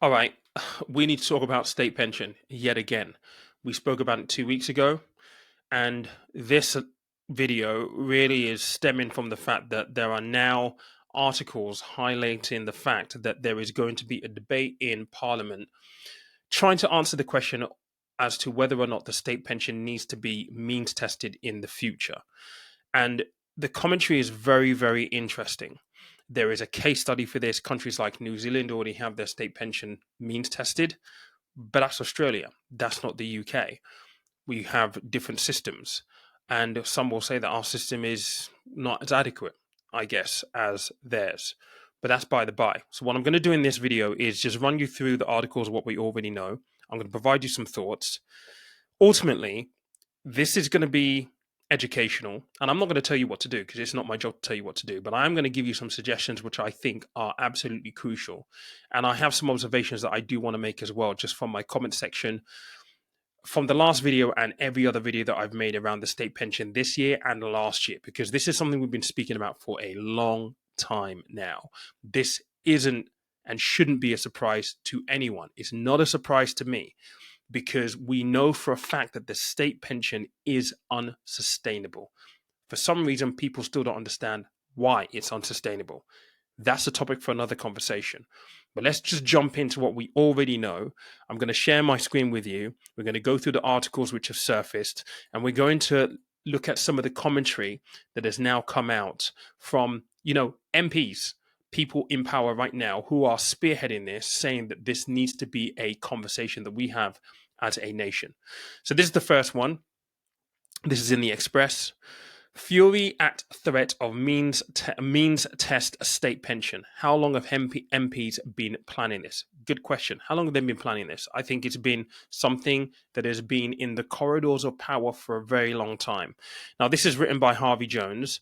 All right, we need to talk about state pension yet again. We spoke about it 2 weeks ago, and this video really is stemming from the fact that there are now articles highlighting the fact that there is going to be a debate in Parliament trying to answer the question as to whether or not the state pension needs to be means tested in the future. And the commentary is very, very interesting. There is a case study for this. Countries like New Zealand already have their state pension means tested, but that's Australia. That's not the UK. We have different systems. And some will say that our system is not as adequate, I guess, as theirs. But that's by the by. So, what I'm going to do in this video is just run you through the articles of what we already know. I'm going to provide you some thoughts. Ultimately, this is going to be educational, and I'm not going to tell you what to do because it's not my job to tell you what to do, but I'm going to give you some suggestions which I think are absolutely crucial. And I have some observations that I do want to make as well, just from my comment section from the last video and every other video that I've made around the state pension this year and last year, because this is something we've been speaking about for a long time now. This isn't and shouldn't be a surprise to anyone. It's not a surprise to me because we know for a fact that the state pension is unsustainable. For some reason, people still don't understand why it's unsustainable. That's a topic for another conversation. But let's just jump into what we already know. I'm going to share my screen with you. We're going to go through the articles which have surfaced, and we're going to look at some of the commentary that has now come out from, MPs, people in power right now who are spearheading this, saying that this needs to be a conversation that we have as a nation. So this is the first one. This is in the Express. Fury at threat of means test a state pension. How long have MPs been planning this? Good question. How long have they been planning this? I think it's been something that has been in the corridors of power for a very long time. Now, this is written by Harvey Jones,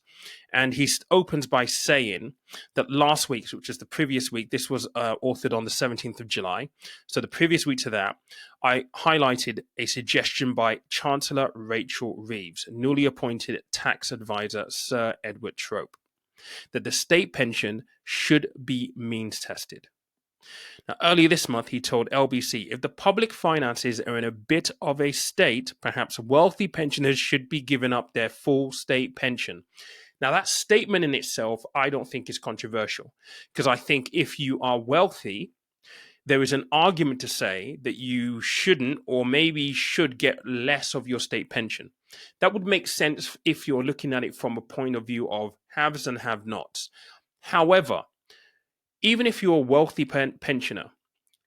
and he opens by saying that last week, which is the previous week, this was authored on the 17th of July. So the previous week to that, I highlighted a suggestion by Chancellor Rachel Reeves, newly appointed tax advisor Sir Edward Trope, that the state pension should be means tested. Now, earlier this month, he told LBC if the public finances are in a bit of a state, perhaps wealthy pensioners should be given up their full state pension. Now, that statement in itself, I don't think is controversial, because I think if you are wealthy, there is an argument to say that you shouldn't or maybe should get less of your state pension. That would make sense if you're looking at it from a point of view of haves and have nots. However, even if you're a wealthy pensioner,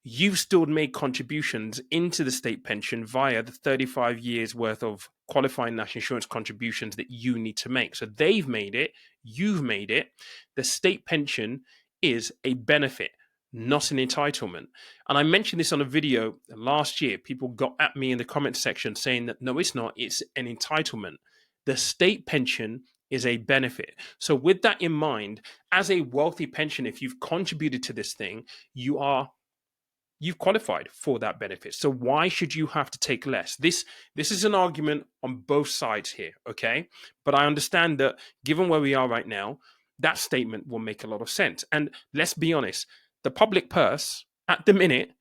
you've still made contributions into the state pension via the 35 years worth of qualifying national insurance contributions that you need to make. So they've made it, you've made it. The state pension is a benefit, not an entitlement. And I mentioned this on a video last year. People got at me in the comment section saying that no, it's not, it's an entitlement. The state pension is a benefit. So with that in mind, as a wealthy pensioner, if you've contributed to this thing, you've qualified for that benefit. So why should you have to take less? This is an argument on both sides here, okay? But I understand that given where we are right now, that statement will make a lot of sense. And let's be honest, the public purse at the minute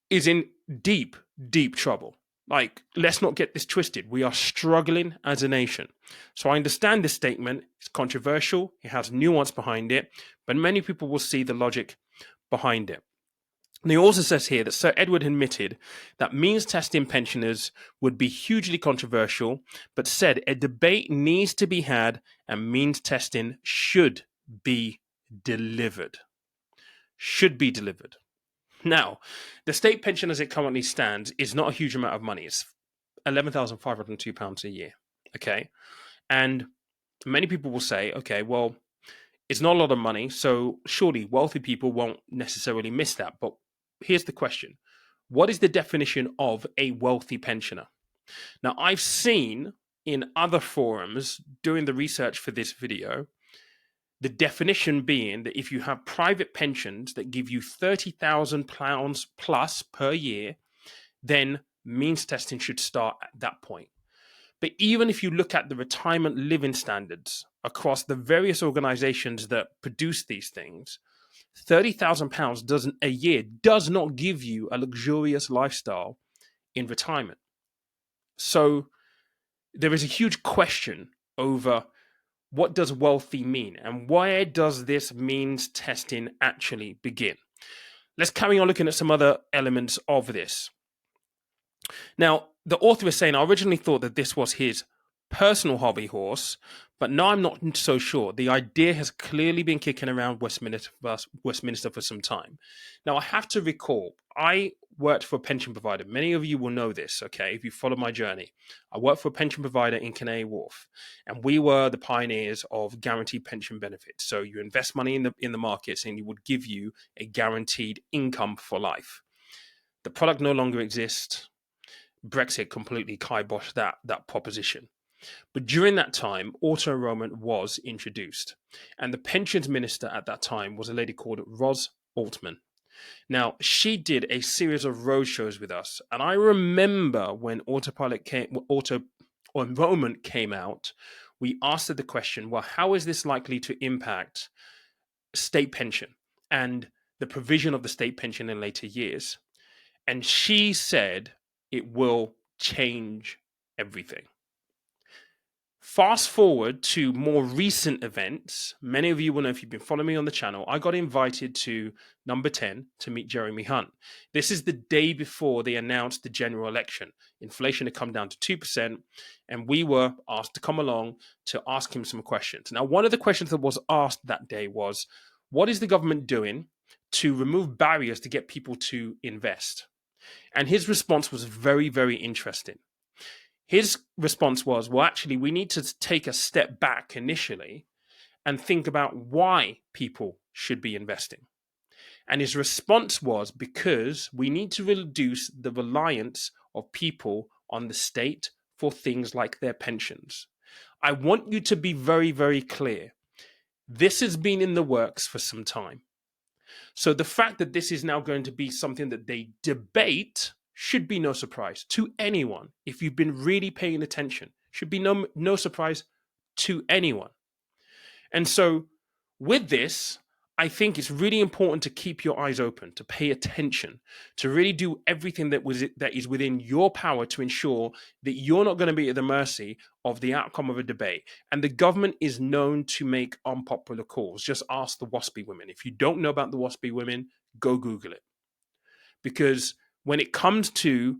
is in deep, deep trouble. Like, let's not get this twisted. We are struggling as a nation. So I understand this statement. It's controversial. It has nuance behind it, but many people will see the logic behind it. And he also says here that Sir Edward admitted that means testing pensioners would be hugely controversial, but said a debate needs to be had and means testing should be delivered. Should be delivered. Now, the state pension as it currently stands is not a huge amount of money. It's £11,502 a year. Okay. And many people will say, okay, well, it's not a lot of money. So surely wealthy people won't necessarily miss that. But here's the question. What is the definition of a wealthy pensioner? Now, I've seen in other forums doing the research for this video, the definition being that if you have private pensions that give you £30,000 plus per year, then means testing should start at that point. But even if you look at the retirement living standards across the various organizations that produce these things, £30,000 doesn't a year does not give you a luxurious lifestyle in retirement. So there is a huge question over what does wealthy mean and where does this means testing actually begin? Let's carry on looking at some other elements of this. Now, the author is saying, I originally thought that this was his personal hobby horse, but now I'm not so sure. The idea has clearly been kicking around Westminster for some time. Now, I have to recall, I worked for a pension provider. Many of you will know this, okay, if you follow my journey. I worked for a pension provider in Canary Wharf, and we were the pioneers of guaranteed pension benefits. So you invest money in the markets, and it would give you a guaranteed income for life. The product no longer exists. Brexit completely kiboshed that proposition. But during that time, auto enrollment was introduced. And the pensions minister at that time was a lady called Ros Altman. Now, she did a series of roadshows with us. And I remember when auto enrollment came out, we asked her the question, well, how is this likely to impact state pension and the provision of the state pension in later years? And she said it will change everything. Fast forward to more recent events. Many of you will know if you've been following me on the channel. I got invited to number 10 to meet Jeremy Hunt. This is the day before they announced the general election. Inflation had come down to 2%, and we were asked to come along to ask him some questions. Now, one of the questions that was asked that day was, what is the government doing to remove barriers to get people to invest? And his response was very, very interesting. His response was, well, actually, we need to take a step back initially and think about why people should be investing. And his response was, because we need to reduce the reliance of people on the state for things like their pensions. I want you to be very, very clear. This has been in the works for some time. So the fact that this is now going to be something that they debate should be no surprise to anyone. If you've been really paying attention, should be no surprise to anyone. And so with this, I think it's really important to keep your eyes open, to pay attention, to really do everything that is within your power to ensure that you're not going to be at the mercy of the outcome of a debate. And the government is known to make unpopular calls. Just ask the WASPy women. If you don't know about the WASPy women, go Google it. Because when it comes to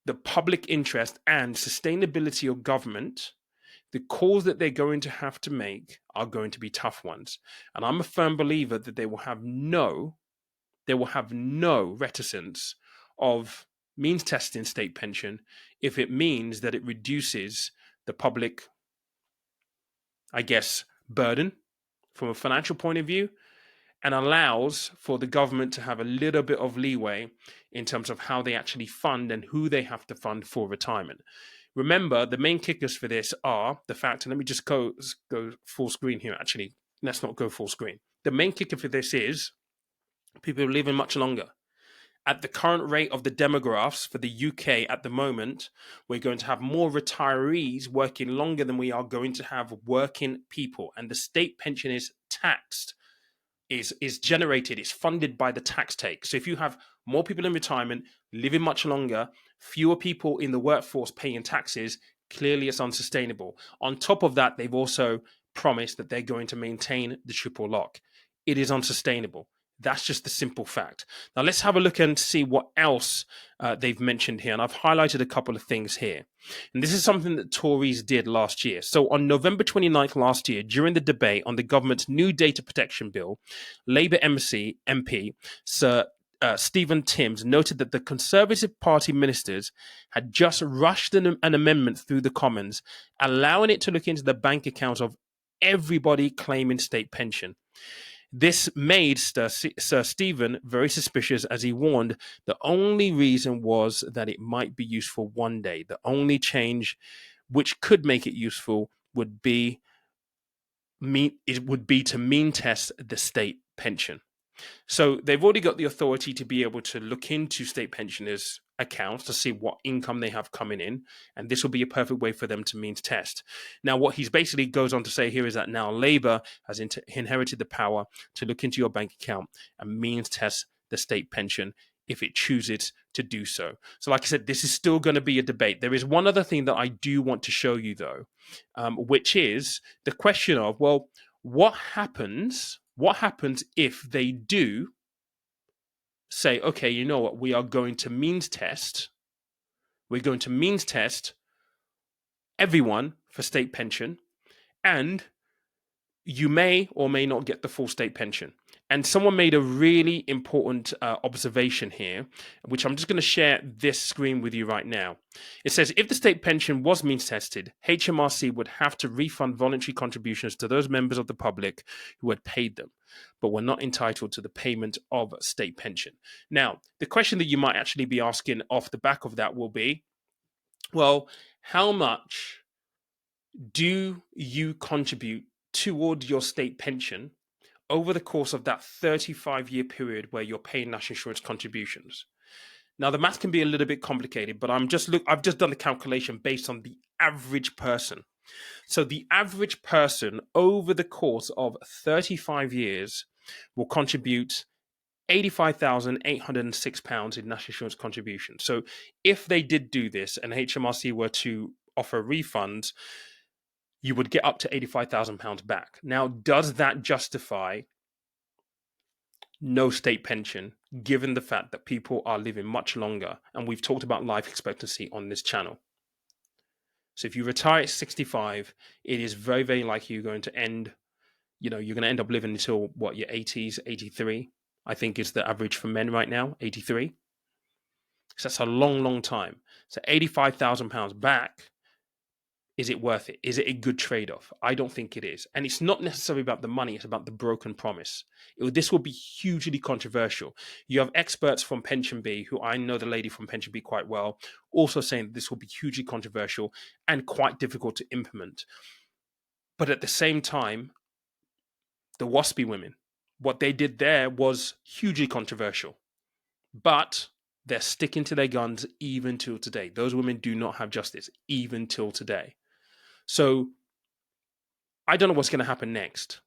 the public interest and sustainability of government, the calls that they're going to have to make are going to be tough ones. And I'm a firm believer that they will have no reticence of means testing state pension if it means that it reduces the public, I guess, burden from a financial point of view, and allows for the government to have a little bit of leeway in terms of how they actually fund and who they have to fund for retirement. Remember, the main kickers for this are the fact, and let me just go full screen here, actually. Let's not go full screen. The main kicker for this is people are living much longer. At the current rate of the demographs for the UK at the moment, we're going to have more retirees working longer than we are going to have working people. And the state pension is taxed. Is generated, is funded by the tax take. So if you have more people in retirement living much longer, fewer people in the workforce paying taxes, clearly it's unsustainable. On top of that, they've also promised that they're going to maintain the triple lock. It is unsustainable. That's just the simple fact. Now let's have a look and see what else they've mentioned here. And I've highlighted a couple of things here. And this is something that Tories did last year. So on November 29th last year, during the debate on the government's new data protection bill, Labour MP Sir Stephen Timms noted that the Conservative Party ministers had just rushed an amendment through the Commons, allowing it to look into the bank accounts of everybody claiming state pension. This made Sir Stephen very suspicious, as he warned the only reason was that it might be useful one day. The only change which could make it useful would be to mean test the state pension. So they've already got the authority to be able to look into state pensioners' accounts to see what income they have coming in, and this will be a perfect way for them to means test. Now, what he's basically goes on to say here is that now Labour has inherited the power to look into your bank account and means test the state pension if it chooses to do so. So, like I said, this is still going to be a debate. There is one other thing that I do want to show you, though, which is the question of, well, what happens? What happens if they do say, okay, you know what, we are going to means test. We're going to means test everyone for state pension, and you may or may not get the full state pension. And someone made a really important observation here, which I'm just going to share this screen with you right now. It says, if the state pension was means tested, HMRC would have to refund voluntary contributions to those members of the public who had paid them, but were not entitled to the payment of state pension. Now, the question that you might actually be asking off the back of that will be, well, how much do you contribute toward your state pension over the course of that 35-year period where you're paying national insurance contributions? Now, the math can be a little bit complicated, but I've just done the calculation based on the average person. So the average person over the course of 35 years will contribute £85,806 in national insurance contributions. So if they did do this and HMRC were to offer refunds, you would get up to £85,000 back. Now, does that justify no state pension, given the fact that people are living much longer? And we've talked about life expectancy on this channel. So if you retire at 65, it is very, very likely you're going to end, you're going to end up living until what, your 80s, 83, I think is the average for men right now, 83. So that's a long, long time. So £85,000 back, is it worth it? Is it a good trade-off? I don't think it is. And it's not necessarily about the money, it's about the broken promise. This will be hugely controversial. You have experts from Pension Bee, who I know the lady from Pension Bee quite well, also saying this will be hugely controversial and quite difficult to implement. But at the same time, the WASPy women, what they did there was hugely controversial. But they're sticking to their guns even till today. Those women do not have justice even till today. So I don't know what's going to happen next.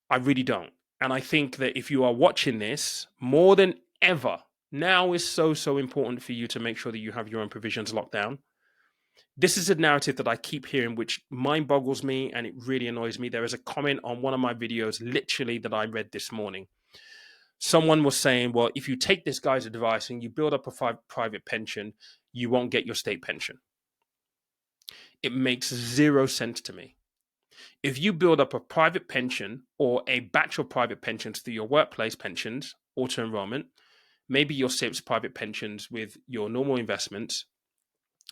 I really don't. And I think that if you are watching this, more than ever, now is so, so important for you to make sure that you have your own provisions locked down. This is a narrative that I keep hearing, which mind boggles me and it really annoys me. There is a comment on one of my videos, literally, that I read this morning. Someone was saying, well, if you take this guy's advice and you build up a private pension, you won't get your state pension. It makes zero sense to me. If you build up a private pension or a batch of private pensions through your workplace pensions, auto enrollment, maybe your SIPs private pensions with your normal investments,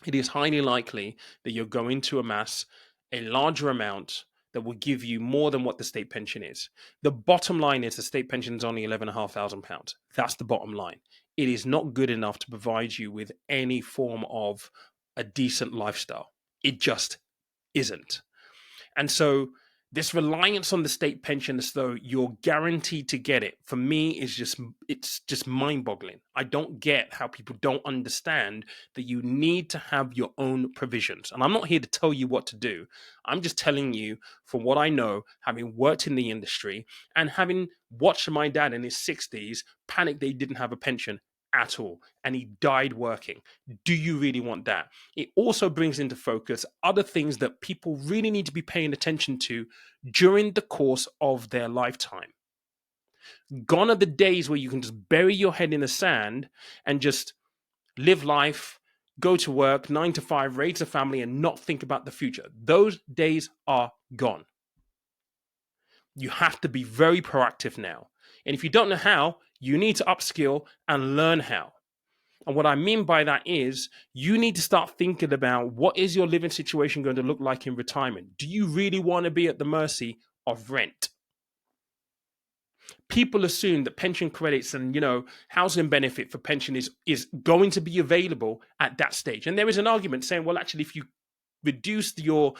it is highly likely that you're going to amass a larger amount that will give you more than what the state pension is. The bottom line is the state pension is only £11,500. That's the bottom line. It is not good enough to provide you with any form of a decent lifestyle. It just isn't. And so this reliance on the state pension as though you're guaranteed to get it, for me, it's just mind-boggling. I don't get how people don't understand that you need to have your own provisions. And I'm not here to tell you what to do. I'm just telling you from what I know, having worked in the industry and having watched my dad in his 60s panic that he didn't have a pension at all, and he died working. Do you really want that? It also brings into focus other things that people really need to be paying attention to during the course of their lifetime. Gone are the days where you can just bury your head in the sand and just live life, go to work, 9 to 5, raise a family, and not think about the future. Those days are gone. You have to be very proactive now. And if you don't know how, you need to upskill and learn how. And what I mean by that is you need to start thinking about what is your living situation going to look like in retirement? Do you really want to be at the mercy of rent? People assume that pension credits and, housing benefit for pension is going to be available at that stage. And there is an argument saying, well, actually, if you reduce your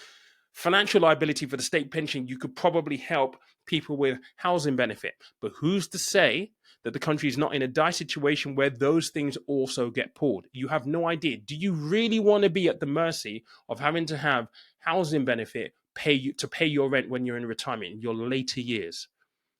Financial liability for the state pension, you could probably help people with housing benefit. But who's to say that the country is not in a dire situation where those things also get pulled? You have no idea. Do you really want to be at the mercy of having to have housing benefit pay your rent when you're in retirement in your later years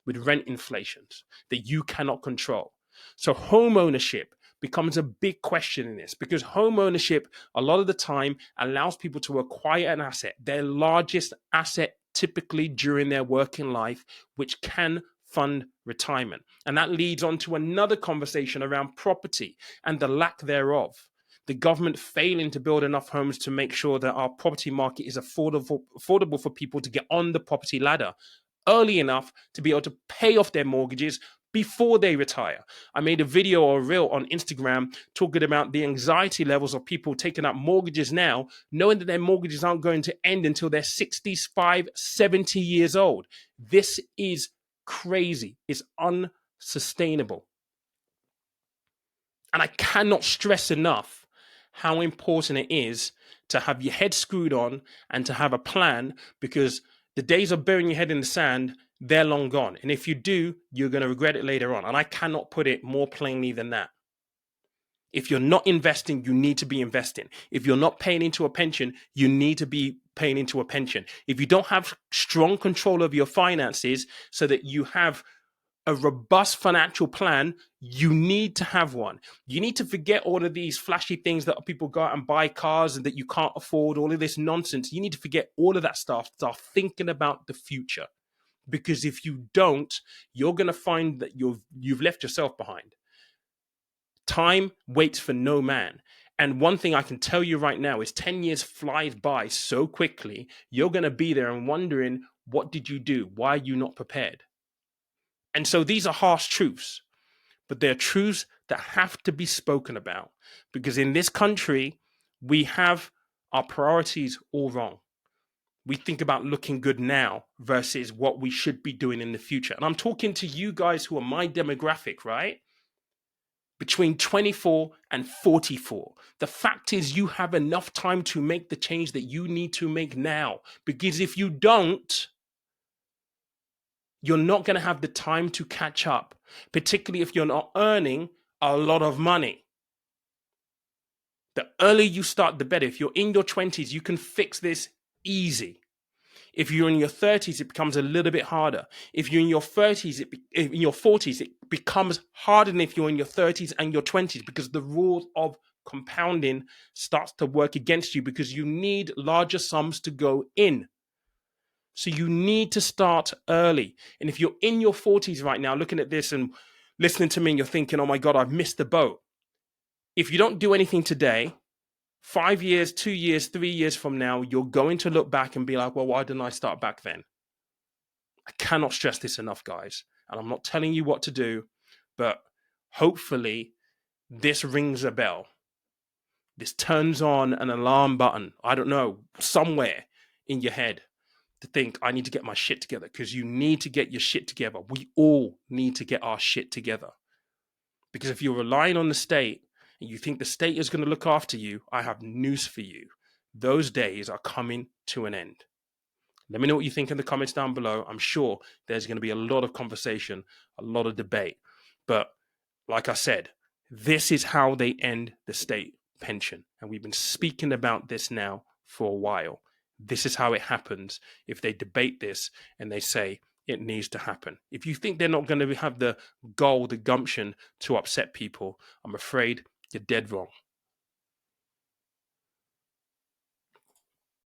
with rent inflations that you cannot control? So home ownership becomes a big question in this, because home ownership a lot of the time allows people to acquire an asset, their largest asset typically during their working life, which can fund retirement. And that leads on to another conversation around property and the lack thereof. The government failing to build enough homes to make sure that our property market is affordable for people to get on the property ladder early enough to be able to pay off their mortgages before they retire. I made a video or a reel on Instagram talking about the anxiety levels of people taking out mortgages now, knowing that their mortgages aren't going to end until they're 65, 70 years old. This is crazy. It's unsustainable. And I cannot stress enough how important it is to have your head screwed on and to have a plan, because the days of burying your head in the sand, they're long gone. And if you do, you're going to regret it later on. And I cannot put it more plainly than that. If you're not investing, you need to be investing. If you're not paying into a pension, you need to be paying into a pension. If you don't have strong control of your finances so that you have a robust financial plan, you need to have one. You need to forget all of these flashy things that people go out and buy cars and that you can't afford, all of this nonsense. You need to forget all of that stuff. Start thinking about the future. Because if you don't, you're going to find that you've left yourself behind. Time waits for no man. And one thing I can tell you right now is 10 years flies by so quickly, you're going to be there and wondering, what did you do? Why are you not prepared? And so these are harsh truths, but they're truths that have to be spoken about, because in this country, we have our priorities all wrong. We think about looking good now versus what we should be doing in the future. And I'm talking to you guys who are my demographic, right? Between 24 and 44. The fact is, you have enough time to make the change that you need to make now, because if you don't, you're not going to have the time to catch up, particularly if you're not earning a lot of money. The earlier you start, the better. If you're in your 20s, you can fix this easy. If you're in your 30s, it becomes a little bit harder. If you're in your 30s, in your 40s, it becomes harder than if you're in your 30s and your 20s, because the rules of compounding starts to work against you, because you need larger sums to go in. So you need to start early. And if you're in your 40s right now, looking at this and listening to me, and you're thinking, oh my God, I've missed the boat. If you don't do anything today, 5 years, 2 years, 3 years from now, you're going to look back and be like, well, why didn't I start back then? I cannot stress this enough, guys. And I'm not telling you what to do, but hopefully this rings a bell. This turns on an alarm button, I don't know, somewhere in your head, to think, I need to get my shit together, because you need to get your shit together. We all need to get our shit together. Because if you're relying on the state and you think the state is going to look after you, I have news for you. Those days are coming to an end. Let me know what you think in the comments down below. I'm sure there's going to be a lot of conversation, a lot of debate. But like I said, this is how they end the state pension. And we've been speaking about this now for a while. This is how it happens if they debate this and they say it needs to happen. If you think they're not going to have the goal, the gumption to upset people, I'm afraid you're dead wrong.